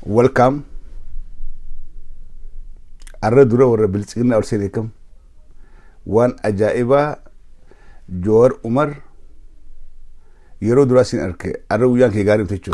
welcome arradura warra bilcina ursilikam wan ajaiba Jor Umar yero durasin arke arragu yanki garin techo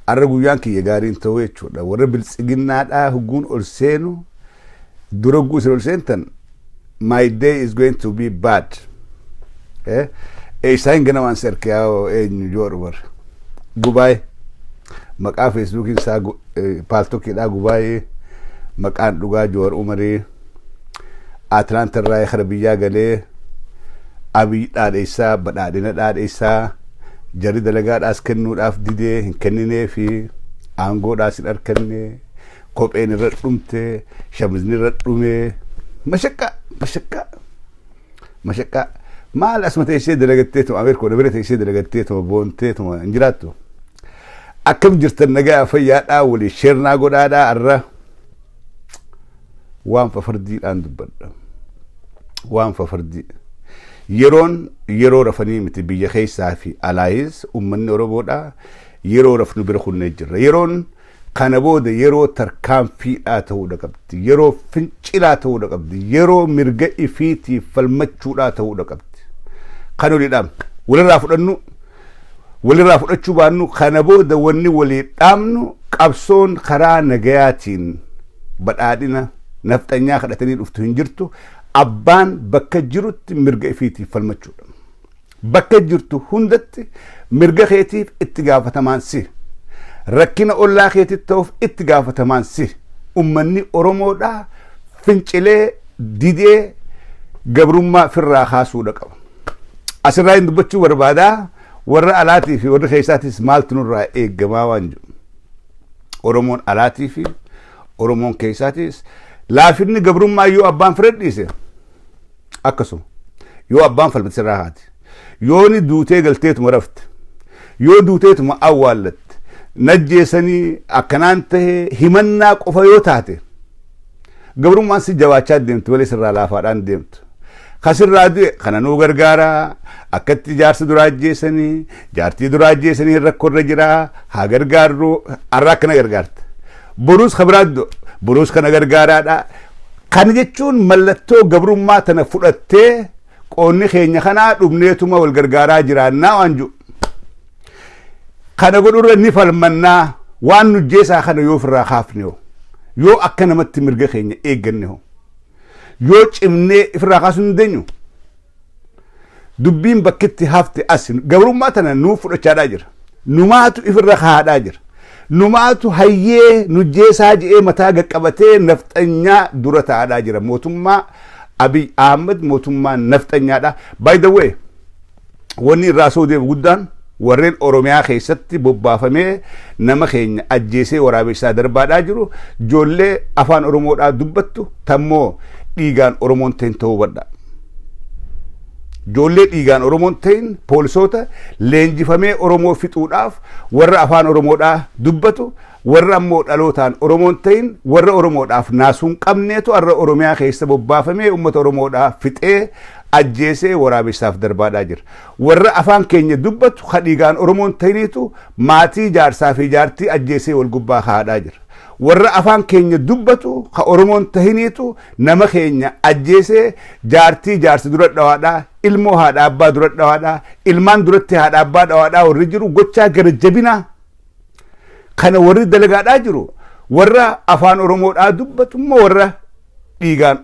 arragu yanki garin tawecho da warra bilcina da hugun ursenu duragu ursentan my day is going to be bad saying gonna answer kya Jor Umar Goodbye. Maka Facebook sa palto kida Goodbye. Makaan duga Jor Umari Atlanta ray kharabiya gale abi daadaysa badadina daadaysa jari dalaga askanu daf dide hinkanine fi ango dasin arkanne kopeni radumte shamizni radume mashakka mal asmate shay dalagateeto ameerko dabarete shay dalagateeto bonteeto injirato akam jirtan nagaa fayyada wali shirna godada arra waan fafardi aan dubadda waan fafardi yero rafani miti biya khaysa fi allies umman oroboda yero rafnu bir khunne jirra yeron kanabode yero tarkam fi atawda qabti yero fincila tawda qabdi yero mirga ifiti falmachuda tawda qabdi kanu lidam wala rafudannu wali rafudachu banu kanabode wonni wali damnu qabsoon karaa nagayaatiin badadina naftanya khadatani uftu hinjirtu abbaan bakka jirutti mirga ifiti falmachuudha bakka jirtu hundatti mirga kheetiif itti gaafatamaan si rakkina ollaa kheetit ta'uuf itti gaafatamaan si ummanni oromoodha fincilee didee gabrummaa firraa kaasuudha qaba asirraa hin dubbachuu barbaadaa warra alaatii fi warra keessaatis maaltu nurraa eeggamaa waan jiru oromoon alaatii fi oromoon keessaatis laafinni gabrummaa yoo abbaan firadhiise akkasuma yoo abbaan falmatisirraa haati yooni duutee galteetuma rafte yoo duuteetuma awwaallatte najjeesanii akkanaan tahee himannaa qofa yoo taate gabrummaan si jabaachaa deemtu malee sirraa laafaadhaan deemtu kasirraa du'e kana nuu gargaaraa akkatti jaarsa duraajjeesanii jaartii duraajjeesanii rakkoorra jiraa haa gargaarru arraa akkana gargaarta boruus kabiraaddo boruus kana gargaaraadha kan jechuun mallattoo gabrummaa tana fudhattee qoonni keenya kanaa dhumneetuma wal gargaaraa jiraannaa waan jiru kana godhurra ni falmannaa waan nujjeesaa kana yoo firraa kaafne yoo akka namatti mirga keenya eegganne yoo cimnee ifirraa kaasuu hin dandeenyu dubbiin bakkitti hafte as gabrummaa tana nuu fudhachaadhaa jira numaatu ifirra kaadhaa jira numaatu hayyee nujjeesaa je'ee mataa gaqqabatee nafxanyaa dura taa'adhaa jira mootummaa Abiy Ahmed mootummaa nafxanyaadha by the way wanni irraa soo deemu guddaan warreen oromiyaa keessatti bobbaafamee nama keenya ajjeesee waraabessaa darbaadhaa jiru ijoollee afaan oromoodhaa dubbattu tammoo dhiigaan oromoon ta'in ta'uu badha ijoollee dhiigaan oromoon ta'in poolisoota leenjifamee oromoo fixuudhaaf warra afaan oromoodhaa dubbatu warra ammoo dhalootaan oromoon ta'in warra oromoodhaaf naasuun qabneetu arra oromiyaa keessa bobbaafamee ummata oromoodhaa fixee ajjeesee waraabessaaf darbaadhaa jira warra afaan keenya dubbatu dhiigaan oromoon ta'iniitu maatii jaarsaa fi jaartii ajjeesee wal gubbaa kaadhaa jira warra afaan keenya dubbatu oromoon ta'iniitu nama keenya ajjeesee jaartii jaarsi dura dhawaadhaa ilmoo haadha abbaa dura dhawaadhaa ilmaan duratti haadha abbaa dhawaadhaa warri jiru gochaa gara jabinaa kana warri dalagaadhaa jiru warra afaan oromoodhaa dubbatu immoo warra dhiigaan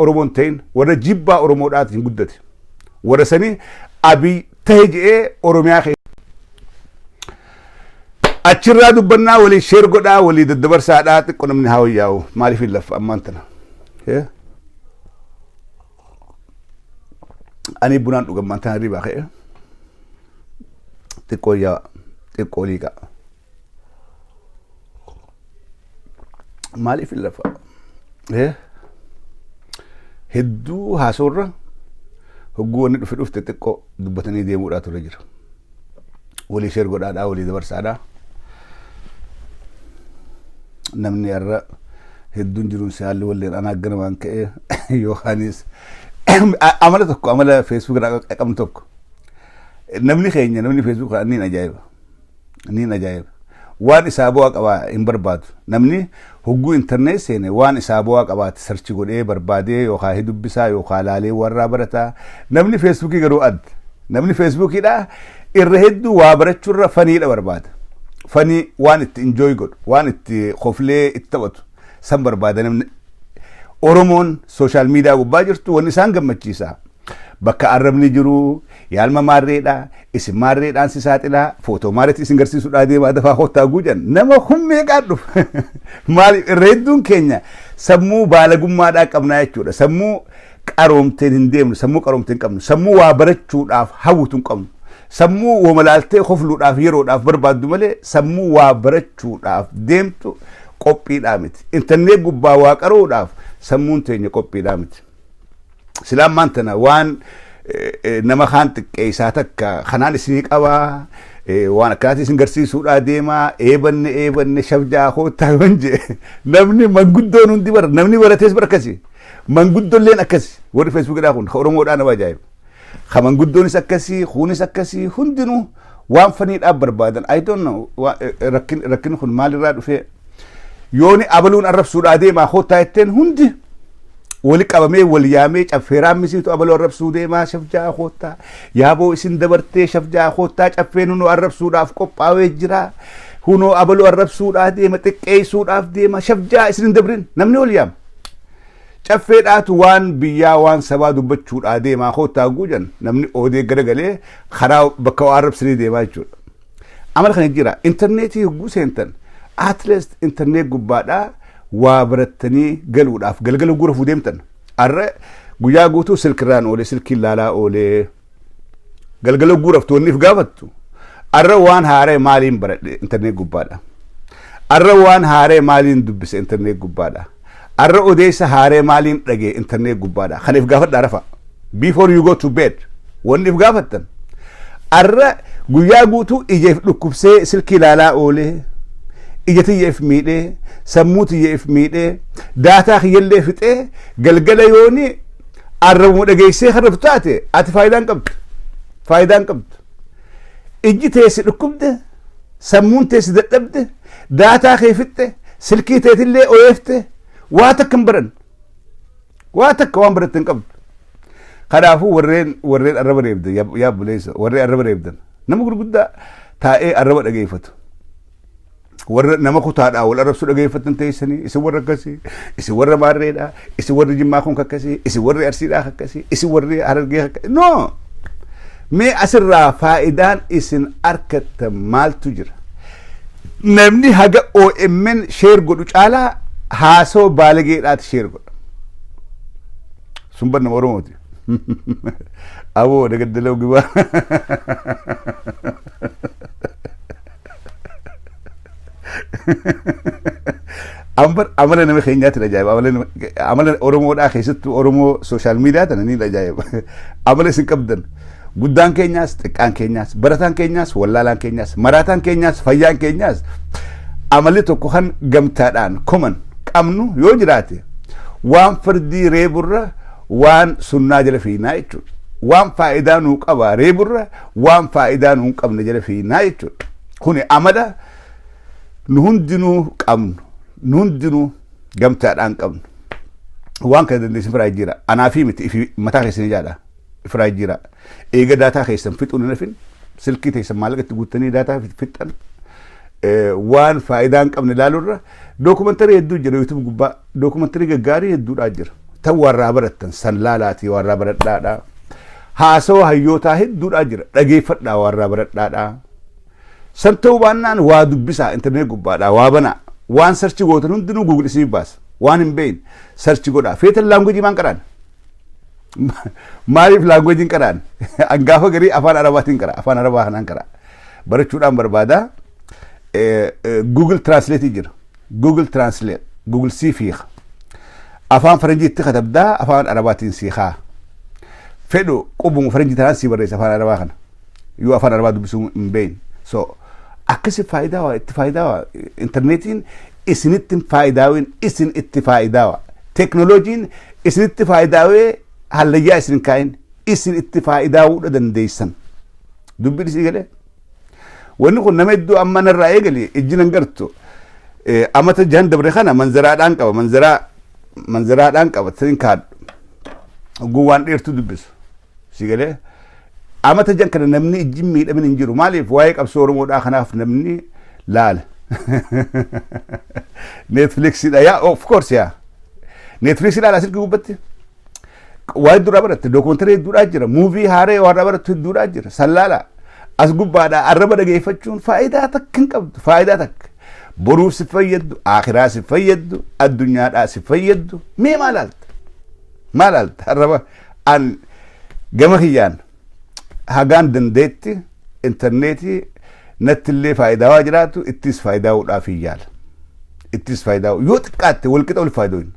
oromoon ta'in warra jibbaa oromoodhaatiin guddate warra sanii Abiy ta'e je'ee oromiyaa achirraa dubbannaa walii sheer godhaa walii daddabarsaadhaa xiqqoo namni haa wayyaa'u maaliif hin laffa ammaan tana ani bunaan dhugammaan tana ribaa ka'e xiqqoo yaa xiqqoo liiqa maaliif hin laffa hedduu haasoorra hogguu wanni dhufte xiqqoo dubbatanii deemuudhaa turre jira walii sheer godhaadhaa walii dabarsaadhaa namni irra hedduun jiruun saalli walleen ana gana waan ka'e Yohaanis amala tokko amala Facebook irraa qabnu tokko namni keenya namni Facebook irraa inni ajaa'iba niin ajaa'iba. Waan isaa bu'aa qabaa hin barbaadu. Namni hogguu internet seene waan isaa bu'aa qabaate sarchi godhee barbaadee yookaan dubbisaa yookaan laalee warraa barataa. Namni feesbuukii garuu adda. Namni feesbuukiidha irra hedduu waa barachuurra faniidha barbaada. Fanii waan itti enjoy godhu, waan itti qoflee itti taphatu san barbaada namni. Oromoon sooshaal miidiyaa gubbaa jirtu wanni isaan gammachiisa. Bakka arrabni jiru yaalma maarreedha, isin maarreedhaan si saaxilaa, footoo maarreetti isin garsiisuudhaa deemaa dafaa hottaa guujan nama hummee qaadhu. Maaliif irra hedduun keenya sammuu baalagummaadhaa qabnaa jechuudha. Sammuu qaroomteen hin deemnu, sammuu qaroomteen qabnu, sammuu waa barachuudhaaf hawwitu hin qabnu. Sammuu wamalaaltee hofluudhaaf yeroodhaaf barbaaddu malee sammuu waa barachuudhaaf deemtu qophiidhaa miti. Internet gubbaa waa qaruudhaaf sammuun teenya qophiidhaa miti. Silaan maantana waan nama kaan xiqqeessaa takka kanaan isinii qabaa waan akkaataa isin garsiisuudhaa deemaa eebanne shabjaa hoottaa yoon jee namni manguddoon hundi bara namni baratees bara akkasi manguddolleen akkasi warri feesbuukidhaa kun oromoodhaa nama ajaa'iba. Ka manguddoonis akkasii kuunis akkasii hundinuu waan faniidhaaf barbaadan. I don't know rakkin kun maalirraa dhufee yooni abaluun arrabsuudhaa deemaa hoottaa jetteen hundi wali qabamee wal yaamee caffeeraan misiitu abaluu arrabsuu deemaa shabjaa hoottaa yaaboo isin dabartee shabjaa hoottaa caffeen hunoo arrabsuudhaaf qophaawee jira hunoo abaluu arrabsuudhaa deema xiqqeessuudhaaf deema shabjaa isin dabrin namni wal yaama. Caffeedhaatu waan biyyaa waan sabaa dubbachuudhaa deemaa hoottaa guujan namni oodee garagalee karaa bakka waa arrabsanii deemaa jechuudha. Amala kana jira interneetii hogguu seentan at least internet gubbaadhaa waa barattanii galuudhaaf galgala gurafuu deemtan. Arra guyyaa guutuu silkirraan oolee silkiin laalaa oolee galgala guraftoonniif gaafattu. Arra waan haaree maaliin baradhe internet gubbaadha. Arra waan haaree maaliin dubbise internet gubbaadha. Arra odeessa haaree maaliin dhagee internet gubbaadha. Kaniif gaafadhaa rafa. Before you go to bed. Wanniif gaafattan. Arra guyyaa guutuu ijeef dhukkubsee silkii laalaa oolee ijatiyyeef miidhee sammuutiyyeef miidhee daataa kiyyallee fixee galgala yooni arrabuma dhageessee harrabtu taate ati faayidaan qabdu. Ijji teessi dhukkubde sammuun teessi dadhabde daataa kee fixxe silkii teetillee oyeefte waa takka hin baran waa takka waan baratte hin qabdu. Kanaafuu warreen arraba reebdan yaa buleessa warreen arraba reebdan nama gurguddaa taa'ee arraba dhageeffatu. Warra nama kutaadhaa wal arrabsu dhageeffatan teessanii isin warra akkasii isin warra maarreedhaa isin warri jimmaa kun akkasii isin warri arsiidhaa akkasii isin warri harargee akkasii no mee asirraa faayidaan isin argattan maaltu jira. Namni haga OMN sheer godhu caalaa haasoo baalageedhaati sheer godha. Sun nama Oromooti. Aboo dagaddalau gibaa. Amala nama keenyaatti ajaa'iba. Amala Oromoodhaa keessattuu Oromoo sooshaal miidiyaa tana ni ajaa'iba. Amala isin qabdan guddaan keenyaas xiqqaan keenyaas barataan keenyaas wallaalaan keenyaas maraataan keenyaas fayyaan keenyaas amalli tokko kan gamtaadhaan koman qabnu yoo jiraate waan fardii reeburra waan sunnaa jala fiinaa jechuudha. Waan faayidaa nuu qaba reeburra waan faayidaa nuu qabne jala fiinaa jechuudha. Kuni amala nu hundinuu qabnu nu hundinuu gamtaadhaan qabnu waan kana dandeessin firaa jira anaa fi miti ifi mataa keessanii jaadha firaa jira eega daataa keessan fixuun hin hafin silkii teessan maallaqatti guuttanii daataa fixan waan faayidaa hin qabne ilaaluurra dookumantarii hedduu jira YouTube gubbaa dookumantarii gaggaarii hedduudhaa jira tan warraa barattan san laalaatii warraa baradhaadhaa haasoo hayyootaa hedduudhaa jira dhageeffadhaa warraa baradhaadhaa. San ta'uu baannaan waa dubbisaa internet gubbaadhaa waa banaa waan sarchi gootan hundinuu Google isinii baasa waan hin beeyin sarchi godhaa feetan laangweejii maan qaraan maaliif laangweejiin qaraan angaafa garii afaan arabaatiin qara afaan arabaa kanaan qara barachuudhaan barbaadaa Google Translate jira Google Translate Google siifiiqa afaan faranjiitti katabdaa afaan arabaatiin siiqaa fedhu qubuma faranjii tanaan sii barreessa afaan arabaa kana yoo afaan arabaa dubbisuu hin beeyin so akkasi faayidaa itti faayidaa internetiin isinitti faayidaawin isin itti faayidaa teknooloojiin isinitti faayidaawee hallayyaa isin kaa'in isin itti faayidaawudha dandeessan dubbiin isii galee wanni kun nama iddoo amma narraa eegali ijjinan gartu amata jahan dabre kana manzaraadhaan qaba tin kaadhu guwaan dheertu dubbisu sigalee amata jan kana namni ijjin miidhamin hin jiru maaliif waa'ee qabsoo oromoodhaa kanaaf namni laala Netflixidha yaa of course yaa Netflixidha la silki gubbatti waa'ee duraa baratte dookumentari hedduudhaa jira muuvii haaree warra barattu hedduudhaa jira sallaala as gubbaadhaa arraba dhageeffachuun faayidaa takka hin qabdu faayidaa takka boruuf si fayyaddu akhiraa si fayyaddu addunyaadhaa si fayyaddu mee maalaalta arraba an gama kiyyaan hagaan dandeetti intarneetii nattillee faayidaa waa jiraatu ittis faayidaa'uudhaaf hin yaala ittis faayidaa'u yoo xiqqaatte walqixa ol faayidooyin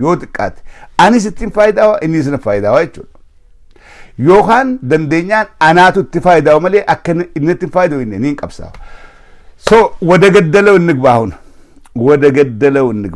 yoo xiqqaatte anis ittiin faayidaa'u inni sana faayidaa'u jechuudha yookaan dandeenyaan anaatu itti faayidaa'u malee akka inni ittiin faayidaa'u inni hin qabsaa'u so wada gaddalau inni baahun wada gaddalau inni